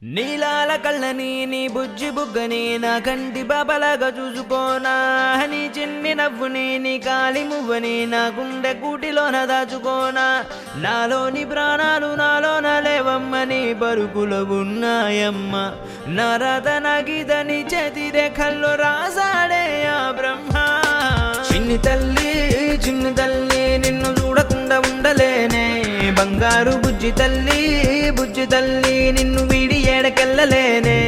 నీలాల కళ్ళని నీ బుజ్జి బుగ్గని నా కంటి బాబలాగా చూసుకోనా నీ చిన్ని నవ్వుని నీ కాలి మువ్వని నా గుండె కూటిలోన దాచుకోనా నాలోని ప్రాణాలు నాలోన లేవమ్మని పరుపులో ఉన్నాయమ్మ నా రాత నా గీతని చేతి రేఖల్లో రాసాడే ఆ బ్రహ్మ చిన్ని తల్లి నిన్ను చూడకుండా ఉండలేనే బంగారు బుజ్జి తల్లి నిన్ను వీడి ఏడకెళ్ళలేనే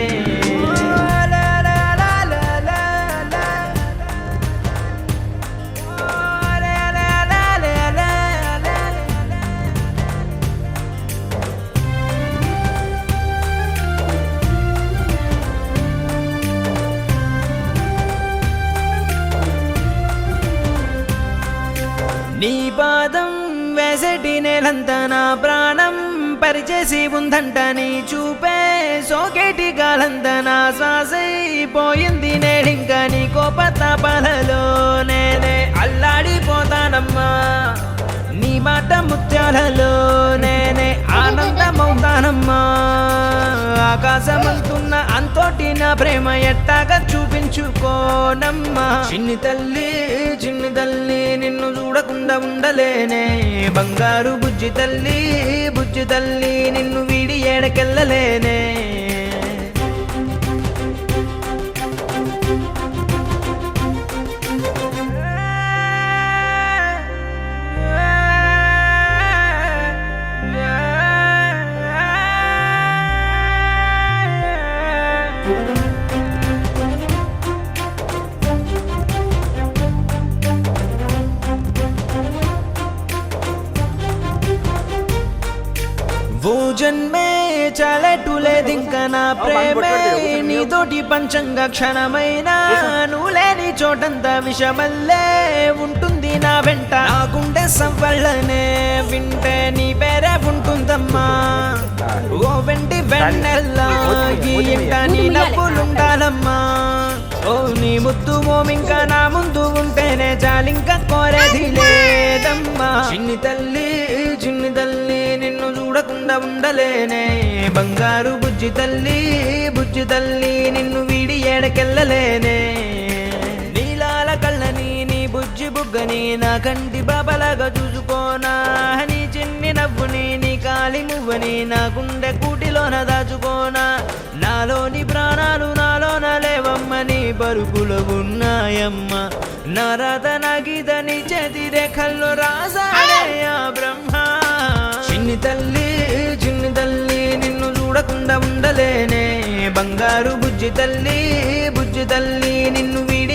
నీ పాదం వేసటి నేలంతా నా ప్రాణం పరిచేసి ఉందంట నీ చూపే సోకేటి గాలంతా నా శ్వాసైపోయింది నేడింకా నీ కోపతాపాలలో నేనే అల్లాడిపోతానమ్మా నీ మాట ముత్యాలలో నేనే ఆనందమవుతానమ్మా ఆకాశమంతున్న అంతోటి నా ప్రేమ ఎట్టాగా చూపించుకోనమ్మా చిన్ని తల్లి నిన్ను చూడకుండా ఉండలేనే బంగారు బుజ్జి తల్లి నిన్ను వీడి ఏడకెళ్ళలేనే ఓ జన్మే చాలెట్టులేదింక నా ప్రేమే నీతోటి పంచంగా క్షణమైన నువ్వు లేని చోటంతా విషమల్లే ఉంటుంది నా వెంట నా గుండె సవ్వళ్ళనే వింటే నీ పేరే ఉంటుందమ్మా ఓ వెంటి వెన్నెల్లా ఈ ఇంట నీ నవ్వులుండాలమ్మా ఓ నీ ముద్దు మోమింకా నా ముందు ఉంటేనే చాలింకా కోరేది లేదమ్మా చిన్ని తల్లి నిన్ను చూడకుండా ఉండలేనే బంగారు బుజ్జి తల్లి నిన్ను వీడి ఏడకెళ్ళలేనే నీలాల కళ్ళని నీ బుజ్జి బుగ్గని నా కంటి బాబలాగా చూసుకోనా నీ చిన్ని నవ్వుని నీ కాలి మువ్వని నా గుండె కూటిలోన దాచుకోనా నాలోని ప్రాణాలు నాలోన లేవమ్మని పరుపులో ఉన్నాయమ్మ నా రాత నా గీతని చేతి రేఖల్లో రాసాడే ఆ బ్రహ్మ చిన్ని తల్లి నిన్ను చూడకుండా ఉండలేనే బంగారు బుజ్జి తల్లి నిన్ను వీడి